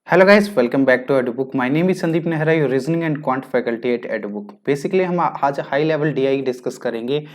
Hello guys, welcome back to EduBook. My name is Sandeep Nehra, your reasoning and quant faculty at EduBook. Basically हम आज high level DI discuss करेंगे।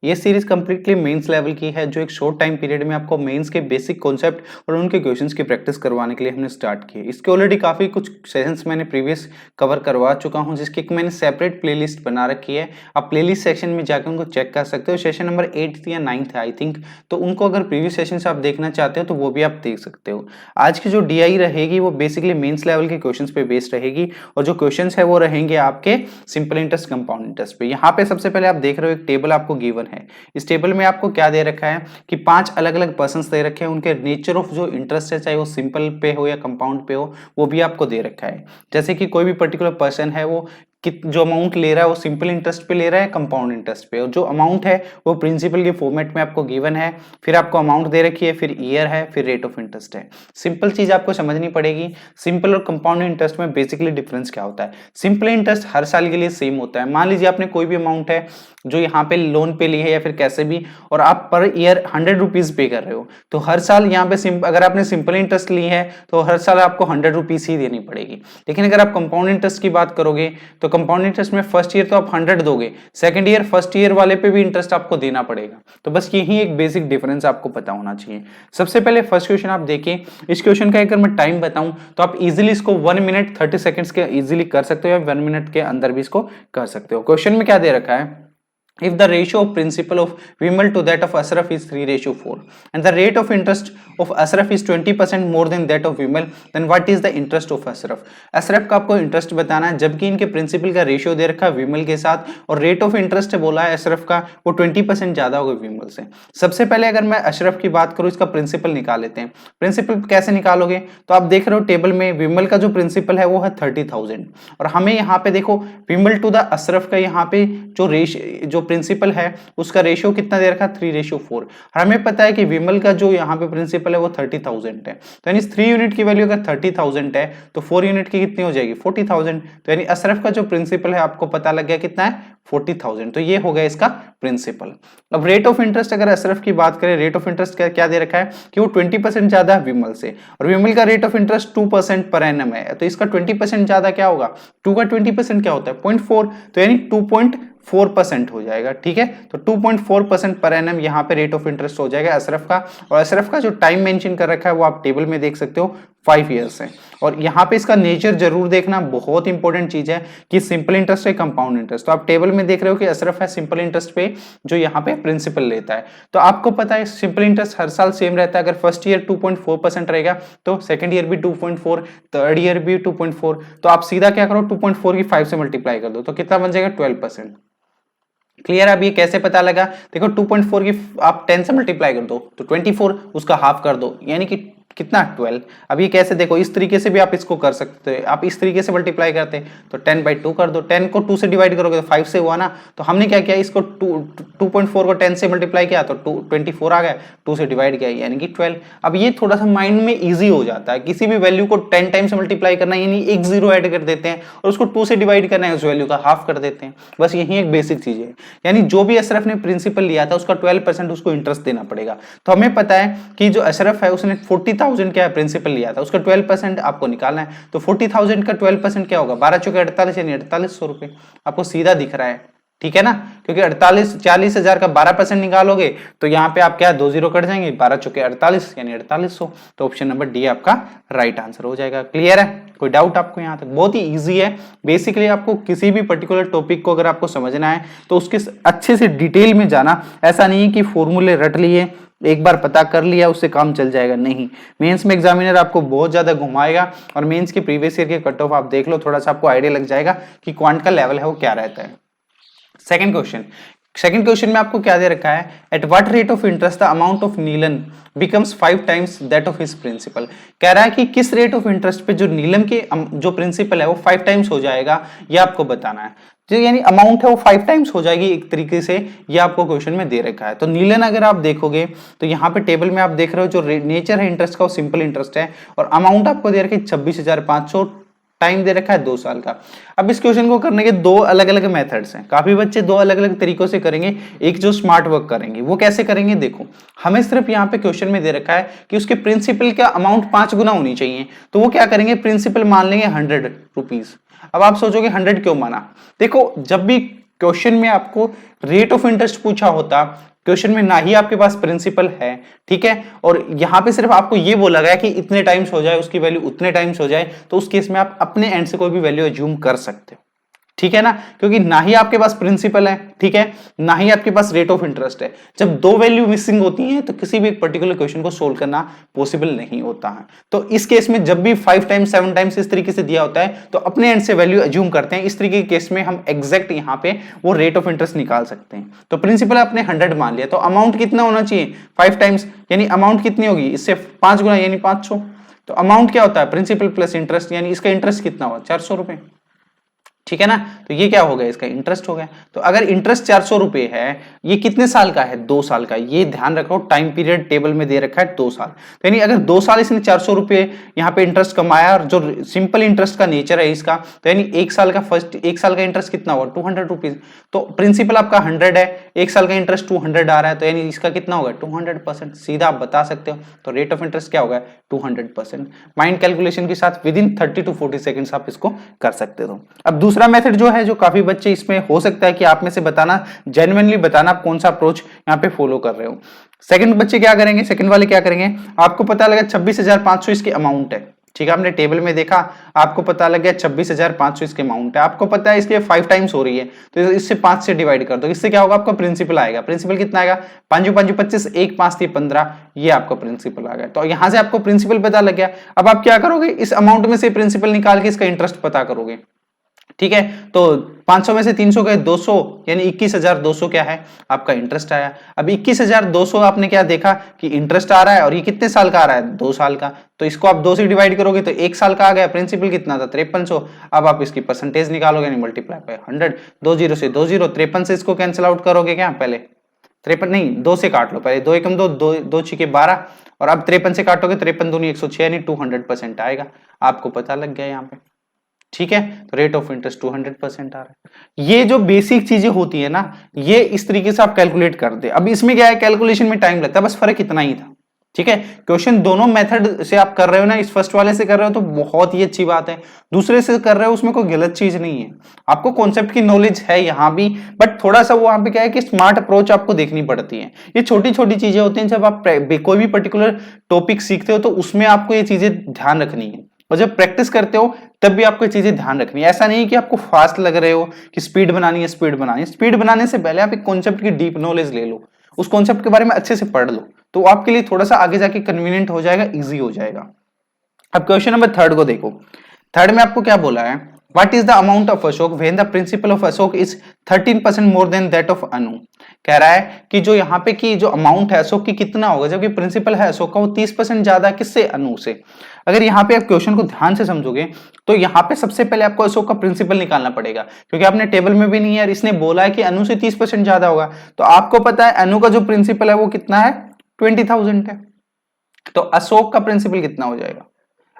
ये series completely mains level की है, जो एक short time period में आपको मेंस के बेसिक कॉन्सेप्ट और उनके क्वेश्चंस की प्रैक्टिस करवाने के लिए हमने स्टार्ट की है। इसके ऑलरेडी काफ़ी कुछ सेशंस मैंने प्रीवियस कवर करवा चुका हूं, जिसकी एक मैंने सेपरेट प्लेलिस्ट बना रखी है। आप प्लेलिस्ट सेक्शन में जाकर उनको चेक कर सकते हो। सेशन नंबर 8 या 9 है आई थिंक, तो उनको अगर प्रीवियस सेशन से आप देखना चाहते हो तो वो भी आप देख सकते हो। आज की जो डीआई रहेगी वो बेसिकली मेंस लेवल के क्वेश्चंस पे बेस्ड रहेगी, और जो क्वेश्चंस है वो रहेंगे आपके सिंपल इंटरेस्ट, कंपाउंड इंटरेस्ट पे। यहाँ पे सबसे पहले आप देख रहे हो एक टेबल आपको गिवन है। इस टेबल में आपको क्या दे रखा है कि 5 अलग अलग पर्संस दे रखे हैं, उनके नेचर ऑफ जो इंटरेस्ट है, चाहे वो सिंपल पे हो या कंपाउंड पे हो, वो भी आपको दे रखा है। जैसे कि कोई भी पर्टिकुलर पर्सन है, वो जो अमाउंट ले रहा है वो सिंपल इंटरेस्ट पे ले रहा है, कंपाउंड इंटरेस्ट पे, और जो अमाउंट है वो प्रिंसिपल के फॉर्मेट में आपको गिवन है। फिर आपको अमाउंट दे रखी है, फिर ईयर है, फिर रेट ऑफ इंटरेस्ट है। सिंपल चीज आपको समझनी पड़ेगी, सिंपल और कंपाउंड इंटरेस्ट में बेसिकली डिफरेंस क्या होता है। सिंपल इंटरेस्ट हर साल के लिए सेम होता है। मान लीजिए आपने कोई भी अमाउंट है जो यहाँ पे लोन पे ली है या फिर कैसे भी, और आप पर ईयर 100 रुपीज पे कर रहे हो, तो हर साल यहाँ पे अगर आपने सिंपल इंटरेस्ट ली है तो हर साल आपको 100 रुपीज ही देनी पड़ेगी। लेकिन अगर आप कंपाउंड इंटरेस्ट की बात करोगे तो कंपाउंड इंटरेस्ट में फर्स्ट ईयर तो आप 100 दोगे, सेकंड ईयर फर्स्ट ईयर वाले पे भी इंटरेस्ट आपको देना पड़ेगा। तो बस यही एक बेसिक डिफरेंस आपको पता होना चाहिए। सबसे पहले फर्स्ट क्वेश्चन आप देखिए। इस क्वेश्चन का अगर मैं टाइम बताऊं तो आप इजीली इसको 1 मिनट 30 सेकंड्स के इजीली कर सकते हो, या 1 मिनट के अंदर भी इसको कर सकते हो। क्वेश्चन में क्या दे रखा है, if the ratio of principal of Vimal to that of Ashraf is 3:4 and the rate of interest of Ashraf is 20% more than that of Vimal, then what is the interest of Ashraf? Ashraf का आपको interest बताना है, जबकि इनके principal का ratio दे रखा है विमल के साथ, और रेट ऑफ इंटरेस्ट बोला है अशरफ का वो 20% ज्यादा होगा विमल से। सबसे पहले अगर मैं अशरफ की बात करूं, इसका प्रिंसिपल निकाल लेते हैं। प्रिंसिपल कैसे निकालोगे, तो आप देख रहे हो टेबल में विमल का जो प्रिंसिपल है वो है 30,000, और हमें यहाँ पे देखो विमल टू द अशरफ का यहाँ पे जो प्रिंसिपल है उसका रेशियो कितना दे रखा है 3:4। हमें पता है कि विमल का जो यहाँ पे प्रिंसिपल है वो 30,000 है, तो यानी 3 यूनिट की वैल्यू अगर 30,000 है तो 4 यूनिट की कितनी हो जाएगी 40,000। तो यानी अशरफ का जो प्रिंसिपल है आपको पता लग गया कितना है 40,000, तो ये हो गया इसका प्रिंसिपल। अब रेट ऑफ इंटरेस्ट अगर अशरफ की बात करें, रेट ऑफ इंटरेस्ट क्या दे रखा है कि वो 20% ज्यादा है विमल से, और विमल का rate of interest 2% per annum है, तो इसका 20% ज्यादा क्या होगा, 2 का 20% क्या होता है 0.4, तो यानी 2.4% हो जाएगा। ठीक है, तो 2.4% पर एनम यहाँ पे रेट ऑफ इंटरेस्ट हो जाएगा अशरफ का। और अशरफ का जो टाइम मेंशन कर रखा है वो आप टेबल में देख सकते हो 5 ईयर्स है। और यहाँ पे इसका नेचर जरूर देखना, बहुत इंपॉर्टेंट चीज है कि सिंपल इंटरेस्ट है कंपाउंड इंटरेस्ट। तो आप टेबल में देख रहे हो कि अशरफ है सिंपल इंटरेस्ट पे, जो यहाँ पे प्रिंसिपल लेता है। तो आपको पता है सिंपल इंटरेस्ट हर साल सेम रहता है। अगर फर्स्ट ईयर 2.4% रहेगा तो सेकंड ईयर भी 2.4, थर्ड ईयर भी 2.4, तो आप सीधा क्या करो 2.4 की 5 से मल्टीप्लाई कर दो, तो कितना बन जाएगा 12%। क्लियर। अब ये कैसे पता लगा, देखो 2.4 की आप 10 से मल्टीप्लाई कर दो तो 24, उसका हाफ कर दो यानी कि कितना 12। अब ये कैसे, देखो इस तरीके से भी आप इसको कर सकते हो, आप इस तरीके से मल्टीप्लाई करते हैं तो 10/2 कर दो, 10 को 2 से डिवाइड करोगे तो 5 से हुआ ना, तो हमने क्या किया इसको 2.4 को 10 से मल्टीप्लाई किया तो 24 आ गया, 2 से डिवाइड किया यानी कि 12। अब ये थोड़ा सा माइंड में ईजी हो जाता है, किसी भी वैल्यू को 10 टाइम्स मल्टीप्लाई करना यानी एक जीरो ऐड कर देते हैं, और उसको 2 से डिवाइड करना है उस वैल्यू का हाफ कर देते हैं। बस यही एक बेसिक चीज है, यानी जो भी अशरफ ने प्रिंसिपल लिया था उसका 12% उसको इंटरेस्ट देना पड़ेगा। तो हमें पता है कि जो अशरफ है उसने 40,000 क्या प्रिंसिपल लिया था, उसका 12% आपको निकालना है। तो 40,000 का 12% क्या होगा 12 चौके 48 यानी 4800 रुपए, आपको सीधा दिख रहा है। ठीक है ना, क्योंकि 40,000 का 12% निकालोगे तो यहाँ पे आप क्या 2 जीरो कट जाएंगे, 12 चौके 48 यानी 4800। तो ऑप्शन नंबर डी आपका राइट आंसर हो जाएगा। क्लियर है, कोई डाउट आपको यहाँ तक? बहुत ही इजी है। बेसिकली आपको किसी भी पर्टिकुलर टॉपिक को अगर आपको समझना है तो उसके अच्छे से डिटेल में जाना, ऐसा नहीं है कि फॉर्मूले रट लिए एक बार पता कर लिया उससे काम चल जाएगा, नहीं। मेंस में एग्जामिनर आपको बहुत ज्यादा घुमाएगा, और मेंस के प्रीवियस ईयर के कट ऑफ आप देख लो, थोड़ा सा आपको आइडिया लग जाएगा कि क्वांट का लेवल है वो क्या रहता है। सेकंड क्वेश्चन में आपको क्या दे रखा है, at what rate of interest the amount of Neelan becomes 5 times that of his principal. कह रहा है कि किस रेट ऑफ इंटरेस्ट पे जो नीलम के जो प्रिंसिपल है वो 5 टाइम्स हो जाएगा, ये आपको बताना है। जो यानी अमाउंट है वो 5 टाइम्स हो जाएगी एक तरीके से, ये आपको क्वेश्चन में दे रखा है। तो नीलन अगर आप देखोगे तो यहाँ पे टेबल में आप देख रहे हो जो नेचर है इंटरेस्ट का वो सिंपल इंटरेस्ट है, और अमाउंट आपको दे रखी है 26,500 टाइम दे रखा है 2 साल का। अब इस क्वेश्चन को करने के दो अलग अलग मेथड्स हैं, काफी बच्चे दो अलग अलग तरीकों से करेंगे। एक जो स्मार्ट वर्क करेंगे वो कैसे करेंगे, देखो हमें सिर्फ यहाँ पे क्वेश्चन में दे रखा है कि उसके प्रिंसिपल का अमाउंट 5 गुना होनी चाहिए, तो वो क्या करेंगे, प्रिंसिपल मान लेंगे 100 रुपीज। अब आप सोचोगे 100 क्यों माना, देखो जब भी क्वेश्चन में आपको रेट ऑफ इंटरेस्ट पूछा होता, क्वेश्चन में ना ही आपके पास प्रिंसिपल है, ठीक है, और यहां पे सिर्फ आपको ये बोला गया कि इतने टाइम्स हो जाए, उसकी वैल्यू उतने टाइम्स हो जाए, तो उस केस में आप अपने एंड से कोई भी वैल्यू एज्यूम कर सकते हो, ठीक है ना, क्योंकि ना ही आपके पास प्रिंसिपल है, ठीक है, ना ही आपके पास रेट ऑफ इंटरेस्ट है। जब दो वैल्यू मिसिंग होती हैं तो किसी भी एक पर्टिकुलर क्वेश्चन को सोल्व करना पॉसिबल नहीं होता है। तो इस केस में जब भी 5 टाइम्स 7 टाइम्स इस तरीके से दिया होता है तो अपने एंड से वैल्यू एज्यूम करते हैं। इस तरीके के केस में हम एग्जैक्ट यहाँ पे वो रेट ऑफ इंटरेस्ट निकाल सकते हैं। तो प्रिंसिपल आपने 100 मान लिया, तो अमाउंट कितना होना चाहिए 5 टाइम्स, यानी अमाउंट कितनी होगी, इससे 5 गुना यानी 500। तो अमाउंट क्या होता है, प्रिंसिपल प्लस इंटरेस्ट, यानी इसका इंटरेस्ट कितना हुआ 400 रुपए, ठीक है ना। तो ये क्या हो गया, इसका इंटरेस्ट हो गया। तो अगर इंटरेस्ट 400 रुपए है, ये कितने साल का है, 2 साल का। ये ध्यान रखो, टाइम पीरियड टेबल में दे रखा है 2 साल, तो यानी अगर 2 साल इसने 400 रुपए यहाँ पे इंटरेस्ट कमाया, और जो सिंपल इंटरेस्ट का नेचर है इसका, तो यानी 1 साल का एक साल का इंटरेस्ट कितना हुआ 200 रुपीज। तो प्रिंसिपल आपका 100 है, 1 साल का इंटरेस्ट 200 आ रहा है, तो यानी इसका कितना होगा 200%। सीधा आप बता सकते हो। तो रेट ऑफ इंटरेस्ट क्या होगा 200%। माइंड कैलकुलेशन के साथ विद इन 30 to 40 सेकंड्स आप इसको कर सकते हो। अब दूसरा मेथड जो है, जो काफी बच्चे इसमें हो सकता है कि आप में से बताना, जेन्युइनली बताना आप कौन सा अप्रोच यहाँ पे फॉलो कर रहे हो। सेकंड बच्चे क्या करेंगे, सेकंड वाले क्या करेंगे, आपको पता लगा 26,500 इसकी अमाउंट है, ठीक है, आपने टेबल में देखा, आपको पता लग गया 26,500 इसके अमाउंट है, आपको पता है इसके 5 टाइम्स हो रही है, तो इससे 5 से डिवाइड कर दो। इससे क्या होगा, आपका प्रिंसिपल आएगा। प्रिंसिपल कितना आएगा, 5 5 25, 1 5 3 15, ये आपका प्रिंसिपल आ गया। तो यहां से आपको प्रिंसिपल पता लग गया। अब आप क्या करोगे, इस अमाउंट में से प्रिंसिपल निकाल के इसका इंटरेस्ट पता करोगे, ठीक है। तो 500 में से 300 गए 200, यानी 21,200 क्या है आपका इंटरेस्ट आया। अब 21,200 आपने क्या देखा कि इंटरेस्ट आ रहा है, और ये कितने साल का आ रहा है 2 साल का, तो इसको आप 2 से डिवाइड करोगे तो 1 साल का आ गया। प्रिंसिपल कितना था 5300। अब आप इसकी परसेंटेज निकालोगे, यानी मल्टीप्लाई बाय 100, 20 से 20, 53 से इसको कैंसिल आउट करोगे क्या, पहले 53 नहीं 2 से काट लो, पहले 2 एकम 2, 2 छिके 12, और अब 53 से काटोगे 53 दूनी 106, यानी 200% आएगा। आपको पता लग गया यहाँ पे, ठीक है। तो रेट ऑफ इंटरेस्ट 200% आ रहा है। ये जो बेसिक चीजें होती है ना, ये इस तरीके से आप कैलकुलेट कर दे। अब इसमें क्या है, कैलकुलेशन में टाइम लगता है, बस फर्क इतना ही था, ठीक है। क्वेश्चन दोनों मेथड से आप कर रहे हो ना, इस फर्स्ट वाले से कर रहे हो तो बहुत ही अच्छी बात है, दूसरे से कर रहे हो उसमें कोई गलत चीज नहीं है। आपको कॉन्सेप्ट की नॉलेज है यहाँ भी, बट थोड़ा सा वहां पे क्या है कि स्मार्ट अप्रोच आपको देखनी पड़ती है। ये छोटी छोटी चीजें होती हैं, जब आप कोई भी पर्टिकुलर टॉपिक सीखते हो तो उसमें आपको ये चीजें ध्यान रखनी है, और जब प्रैक्टिस करते हो तब भी आपको ये चीजें ध्यान रखनी है। ऐसा नहीं है कि आपको फास्ट लग रहे हो कि स्पीड बनानी है, स्पीड बनानी है। स्पीड बनाने से पहले आप एक कॉन्सेप्ट की डीप नॉलेज ले लो, उस कॉन्सेप्ट के बारे में अच्छे से पढ़ लो, तो आपके लिए थोड़ा सा आगे जाके कन्वीनियंट हो जाएगा, इजी हो जाएगा। अब क्वेश्चन नंबर 3 को देखो। 3 में आपको क्या बोला है, What is the amount of Ashok when the principal of Ashok is 13% more than that of Anu? कह रहा है कि जो यहाँ पे की जो अमाउंट है अशोक की कितना होगा, जबकि प्रिंसिपल है अशोक का वो 30% ज्यादा किससे, अनु से। अगर यहाँ पे आप क्वेश्चन को ध्यान से समझोगे तो यहाँ पे सबसे पहले आपको अशोक का प्रिंसिपल निकालना पड़ेगा, क्योंकि आपने टेबल में भी नहीं है और इसने बोला है कि अनु से 30% ज्यादा होगा। तो आपको पता है अनु का जो प्रिंसिपल है वो कितना है 20,000 है, तो अशोक का प्रिंसिपल कितना हो जाएगा,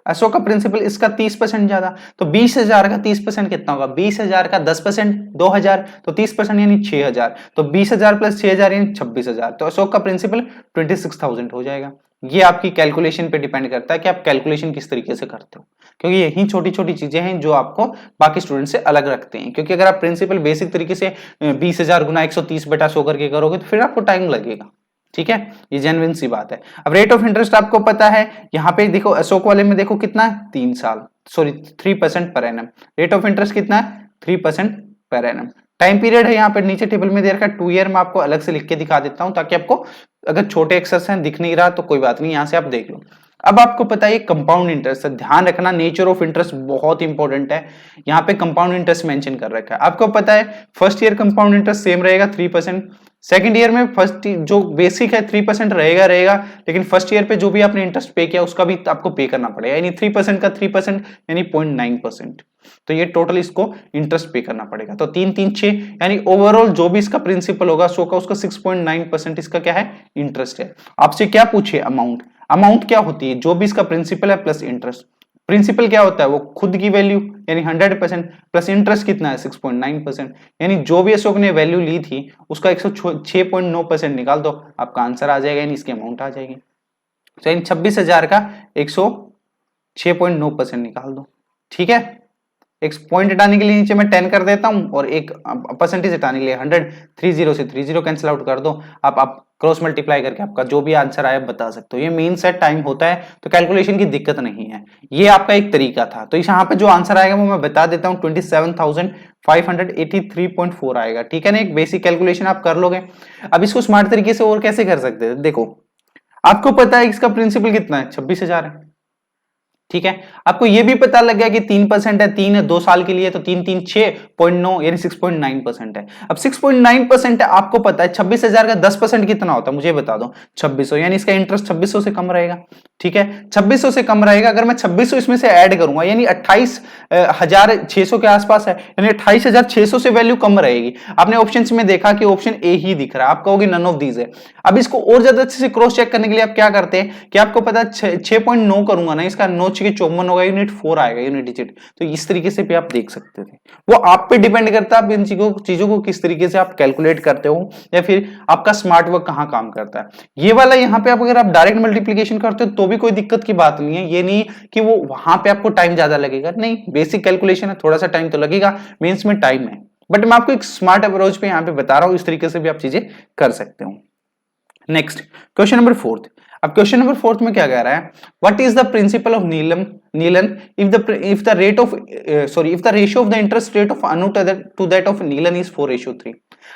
अशोक का प्रिंसिपल इसका 30% ज्यादा, तो 20,000 का 30% कितना होगा, 20,000 का 10% 2,000, तो 30% यानी 6,000, तो 20,000 प्लस 6,000 यानी 26,000, तो अशोक का प्रिंसिपल 26,000 हो जाएगा। ये आपकी कैलकुलेशन पे डिपेंड करता है कि आप कैलकुलेशन किस तरीके से करते हो, क्योंकि यही छोटी छोटी चीजें हैं जो आपको बाकी स्टूडेंट से अलग रखते हैं। क्योंकि अगर आप प्रिंसिपल बेसिक तरीके से 20,000 गुना 130 बटा 100 करके करोगे तो फिर आपको टाइम लगेगा, ठीक है, ये जेन्युइन सी बात है। अब रेट ऑफ इंटरेस्ट आपको पता है, यहाँ पे देखो अशोक वाले में देखो कितना है 3 साल, sorry 3% per annum. Rate of interest कितना है 3% पर एनम। टाइम पीरियड है यहाँ पे नीचे टेबल में दे रखा है 2 ईयर, में आपको अलग से लिख के दिखा देता हूं ताकि आपको अगर छोटे अक्षर हैं दिख नहीं रहा तो कोई बात नहीं, यहाँ से आप देख लो। अब आपको पता है कंपाउंड इंटरेस्ट, ध्यान रखना नेचर ऑफ इंटरेस्ट बहुत इंपॉर्टेंट है। यहाँ पे कंपाउंड इंटरेस्ट मेंशन कर रखा है, आपको पता है first year compound interest same रहेगा 3%, सेकंड ईयर में फर्स्ट जो बेसिक है 3% रहेगा, लेकिन फर्स्ट ईयर पे जो भी आपने इंटरेस्ट पे किया उसका भी आपको पे करना पड़ेगा, यानी 3% का 3% यानी 0.9%, तो ये टोटल इसको इंटरेस्ट पे करना पड़ेगा। तो 3 3 6 यानी ओवरऑल जो भी इसका प्रिंसिपल होगा सो का उसका 6.9% इसका क्या है इंटरेस्ट है। आपसे क्या पूछे अमाउंट, अमाउंट क्या होती है, जो भी इसका प्रिंसिपल है प्लस इंटरेस्ट, प्रिंसिपल क्या होता है, वो खुद की वैल्यू यानी 100% प्लस इंटरेस्ट कितना है 6.9%, यानी जो भी अशोक ने वैल्यू ली थी उसका 106.9% निकाल दो, आपका आंसर आ जाएगा, यानी इसकी अमाउंट आ जाएगी। तो यानी 26,000 का 106.9% निकाल दो। ठीक है, एक पॉइंट हटाने के लिए नीचे मैं 10 कर देता हूं और एक परसेंटेज हटाने के लिए 100, 30 से 30 कैंसिल आउट कर दो, आप क्रॉस मल्टीप्लाई करके आपका जो भी आंसर आया बता सकते हो। ये मेन सेट टाइम होता है तो कैलकुलेशन की दिक्कत नहीं है, ये आपका एक तरीका था। तो यहाँ पे जो आंसर आएगा वो मैं बता देता हूँ, 27,583.4 आएगा। ठीक है ना, एक बेसिक कैलकुलेशन आप कर लोगे। अब इसको स्मार्ट तरीके से और कैसे कर सकते हैं, देखो आपको पता है इसका प्रिंसिपल कितना है, 26,000 है। ठीक है, आपको यह भी पता लग गया कि 3% है, 3 है 2 साल के लिए, तो 3 3 6.9 यानी 6.9% है। अब 6.9% है, आपको पता है 26,000 का 10% कितना होता है, मुझे बता दो 2600, यानी इसका इंटरेस्ट 2600 से कम रहेगा। ठीक है, 2600 से कम रहेगा, अगर मैं 2600 इसमें से ऐड करूंगा यानी 28,600 के आसपास है, यानी 28,600 से वैल्यू कम रहेगी। आपने ऑप्शन में देखा कि ऑप्शन ए ही दिख रहा है, आप कहोगे नन ऑफ दीज है। अब इसको और ज्यादा अच्छे से क्रॉस चेक करने के लिए आप क्या करते हैं कि आपको पता है 6.9 करूंगा ना, इसका 9 के 54 होगा, यूनिट 4 आएगा, यूनिट डिजिट। तो इस तरीके से भी आप देख सकते थे, वो आप पे डिपेंड करता है आप इन चीजों को किस तरीके से आप कैलकुलेट करते हो, या फिर आपका स्मार्ट वर्क कहां काम करता है। ये वाला यहाँ पे आप अगर आप डायरेक्ट मल्टीप्लीकेशन करते हो तो भी कोई दिक्कत की बात नहीं है, ये नहीं कि वो वहां पे आपको टाइम ज्यादा लगेगा, नहीं, बेसिक कैलकुलेशन है, थोड़ा सा टाइम तो लगेगा, मेंस में टाइम है, बट मैं आपको एक स्मार्ट अप्रोच पे यहाँ पे बता रहा हूं, इस तरीके से भी आप चीजें कर सकते हो। Next question number 4। अब क्वेश्चन नंबर 4 में क्या कह रहा है, what is the principal of Neelan if the rate of if the ratio of the interest rate of Anu to that of Neelan is 4:3।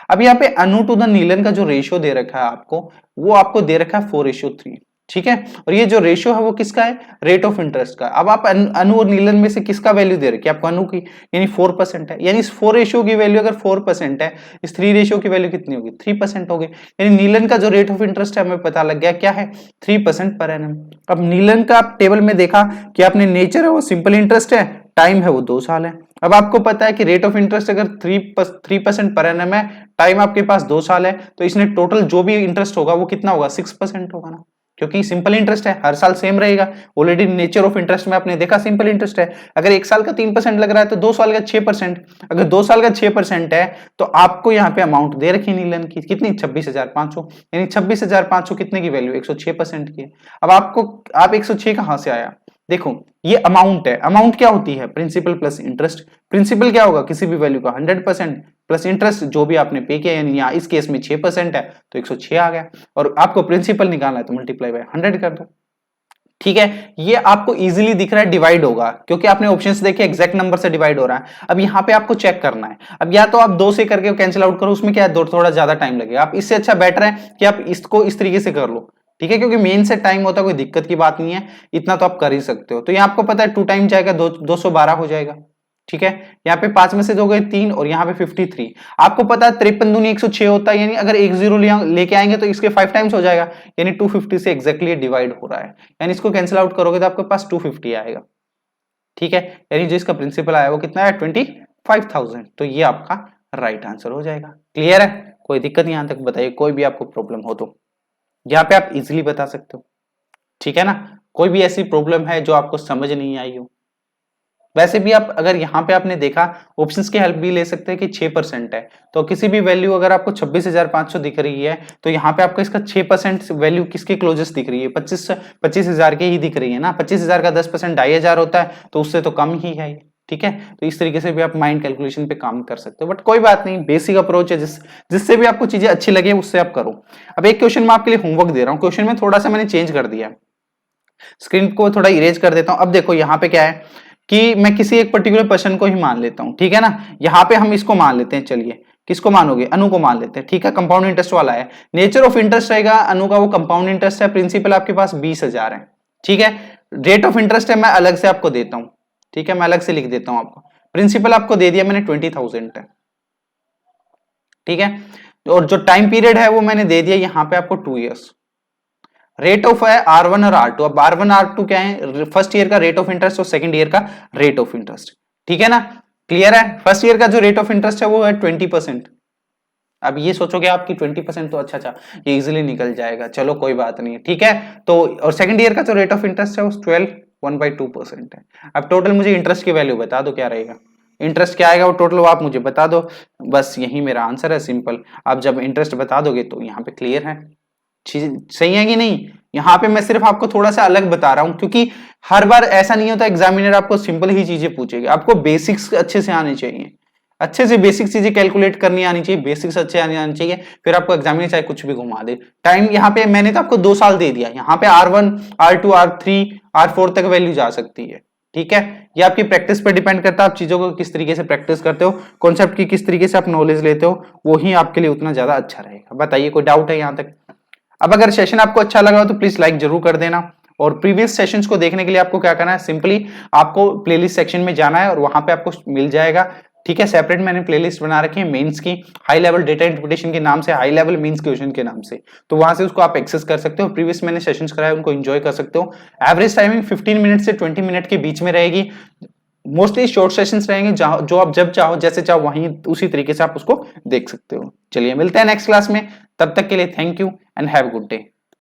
अब यहाँ पे अनु टू द नीलन का जो रेशियो दे रखा है आपको, वो आपको दे रखा है 4:3। ठीक है, और ये जो रेशियो है वो किसका है, रेट ऑफ इंटरेस्ट का। अब आप अनु और नीलन में से किसका वैल्यू दे रखी है, आपको अनु की, यानी 4% है, यानी इस 4 रेशियो की वैल्यू अगर 4% है, इस 3 रेशियो की वैल्यू कितनी होगी, 3% होगी, यानी नीलन का जो रेट ऑफ इंटरेस्ट है हमें पता लग गया क्या है, 3% पर एनम। अब नीलन का आप टेबल में देखा कि आपने नेचर है वो सिंपल इंटरेस्ट है, टाइम है वो 2 साल है। अब आपको पता है कि रेट ऑफ इंटरेस्ट अगर 3% पर एनम है, टाइम आपके पास 2 साल है, तो इसने टोटल जो भी इंटरेस्ट होगा वो कितना होगा, 6% होगा ना, क्योंकि सिंपल इंटरेस्ट है, हर साल सेम रहेगा। ऑलरेडी नेचर ऑफ इंटरेस्ट में आपने देखा सिंपल इंटरेस्ट है, अगर 1 साल का 3% लग रहा है तो 2 साल का 6%, अगर 2 साल का 6% है तो आपको यहाँ पे अमाउंट दे रखी नीलन की कितनी, 26,500, यानी 26,500 कितने की वैल्यू, 106% की है। अब आप 106 कहां से आया, देखो ये अमाउंट है, अमाउंट क्या होती है, प्रिंसिपल प्लस इंटरेस्ट। प्रिंसिपल क्या होगा, किसी भी वैल्यू का 100% प्लस इंटरेस्ट जो भी आपने पे किया, यानी यहाँ इस केस में 6% है तो 106 आ गया, और आपको प्रिंसिपल निकालना है तो मल्टीप्लाई बाय 100 कर दो। ठीक है, ये आपको इजीली दिख रहा है, डिवाइड होगा, क्योंकि आपने ऑप्शंस देखे एग्जैक्ट नंबर से डिवाइड हो रहा है। अब यहाँ पे आपको चेक करना है, अब या तो आप 2 से करके कैंसिल आउट करो, उसमें क्या है थोड़ा ज्यादा टाइम लगेगा, आप इससे अच्छा बेटर है कि आप इसको इस तरीके से कर लो। ठीक है, क्योंकि मेन से टाइम होता है, कोई दिक्कत की बात नहीं है, इतना तो आप कर ही सकते हो। तो यहाँ आपको पता है 2 टाइम जाएगा, 212 हो जाएगा। ठीक है, यहाँ पे 5 में से 2 गए 3, और यहाँ पे 53। आपको पता है 53 दूनी 106 होता है, यानी अगर 1 0 लेके आएंगे तो इसके 5 टाइम्स हो जाएगा, यानी 250 से एग्जैक्टली डिवाइड हो रहा है, यानी इसको कैंसिल आउट करोगे तो आपके पास 250 आएगा। ठीक है, यानी जो इसका प्रिंसिपल आया वो कितना है, 25,000। तो ये आपका राइट आंसर हो जाएगा। क्लियर है, कोई दिक्कत नहीं, यहां तक बताइए, कोई भी आपको प्रॉब्लम हो तो यहाँ पे आप इजीली बता सकते हो। ठीक है ना, कोई भी ऐसी प्रॉब्लम है जो आपको समझ नहीं आई हो। वैसे भी आप अगर यहाँ पे आपने देखा ऑप्शंस की हेल्प भी ले सकते हैं कि 6% है, तो किसी भी वैल्यू अगर आपको 26,500 दिख रही है तो यहाँ पे आपको इसका 6% वैल्यू किसके क्लोजेस्ट दिख रही है, 25,000 के ही दिख रही है ना। 25,000 का 10% 2,500 होता है, तो उससे तो कम ही है। ठीक है, तो इस तरीके से भी आप माइंड कैलकुलेशन पे काम कर सकते हो, बट कोई बात नहीं, बेसिक अप्रोच है, जिससे भी आपको चीजें अच्छी लगे उससे आप करो। अब एक क्वेश्चन मैं आपके लिए होमवर्क दे रहा हूँ, क्वेश्चन में थोड़ा सा मैंने चेंज कर दिया, स्क्रीन को थोड़ा इरेज कर देता हूं। अब देखो यहाँ पे क्या है कि मैं किसी एक पर्टिकुलर पर्सन को ही मान लेता हूं, ठीक है ना। यहाँ पे हम इसको मान लेते हैं, चलिए किसको मानोगे, अनु को मान लेते हैं। ठीक है, कंपाउंड इंटरेस्ट वाला है, नेचर ऑफ इंटरेस्ट रहेगा अनु का वो कंपाउंड इंटरेस्ट है, प्रिंसिपल आपके पास 20,000 है। ठीक है, रेट ऑफ इंटरेस्ट है मैं अलग से आपको देता हूं, ठीक है, मैं अलग से लिख देता हूं आपको। प्रिंसिपल आपको दे दिया मैंने 20,000 है। ठीक है, और जो टाइम पीरियड है वो मैंने दे दिया यहाँ पे आपको 2 ईयर्स। रेट ऑफ है R1 और R2। अब R1 R2 क्या है, फर्स्ट ईयर का रेट ऑफ इंटरेस्ट और सेकंड ईयर का रेट ऑफ इंटरेस्ट। ठीक है ना, क्लियर है। फर्स्ट ईयर का जो रेट ऑफ इंटरेस्ट है वो है 20%। अब ये सोचोगे आपकी 20% तो अच्छा ये इजीली निकल जाएगा, चलो कोई बात नहीं है। ठीक है, तो और सेकंड ईयर का जो रेट ऑफ इंटरेस्ट है वो 1/2% है। अब टोटल मुझे इंटरेस्ट की वैल्यू बता दो क्या रहेगा, इंटरेस्ट क्या आएगा वो टोटल वो आप मुझे बता दो, बस यही मेरा आंसर है, सिंपल। आप जब इंटरेस्ट बता दोगे तो यहाँ पे क्लियर है, चीज सही है कि नहीं। यहाँ पे मैं सिर्फ आपको थोड़ा सा अलग बता रहा हूं, क्योंकि हर बार ऐसा नहीं होता एग्जामिनर आपको सिंपल ही चीजें पूछेगी, आपको बेसिक्स अच्छे से आने चाहिए, अच्छे से बेसिक चीजें कैलकुलेट करनी आनी चाहिए, बेसिक्स अच्छे आने चाहिए, फिर आपको एग्जामिनर चाहे कुछ भी घुमा दे। टाइम यहाँ पे मैंने तो आपको 2 साल दे दिया, यहाँ पे R1 R2 R3 R4 तक वैल्यू जा सकती है, ठीक है। ये आपकी प्रैक्टिस पर डिपेंड करता है, आप चीजों को किस तरीके से प्रैक्टिस करते हो, कॉन्सेप्ट की किस तरीके से आप नॉलेज लेते हो, वो ही आपके लिए उतना ज्यादा अच्छा रहेगा। बताइए कोई डाउट है यहाँ तक। अब अगर सेशन आपको अच्छा लगा हो तो प्लीज लाइक जरूर कर देना, और प्रीवियस सेशंस को देखने के लिए आपको क्या करना है, सिंपली आपको प्लेलिस्ट सेक्शन में जाना है और वहां पे आपको मिल जाएगा, ठीक है। सेपरेट मैंने प्लेलिस्ट बना रखी है मेंस की, हाई लेवल डेटा इंटरप्रिटेशन के नाम से, हाई लेवल मेंस क्वेश्चन के नाम से, तो वहां से उसको आप एक्सेस कर सकते हो। प्रीवियस मैंने सेशंस कराए उनको एंजॉय कर सकते हो। एवरेज टाइमिंग 15 मिनट से 20 मिनट के बीच में रहेगी, मोस्टली शॉर्ट सेशंस रहेंगे, जो आप जब चाहो जैसे चाहो वहीं उसी तरीके से आप उसको देख सकते हो। चलिए मिलते हैं नेक्स्ट क्लास में, तब तक के लिए thank you and have a good day.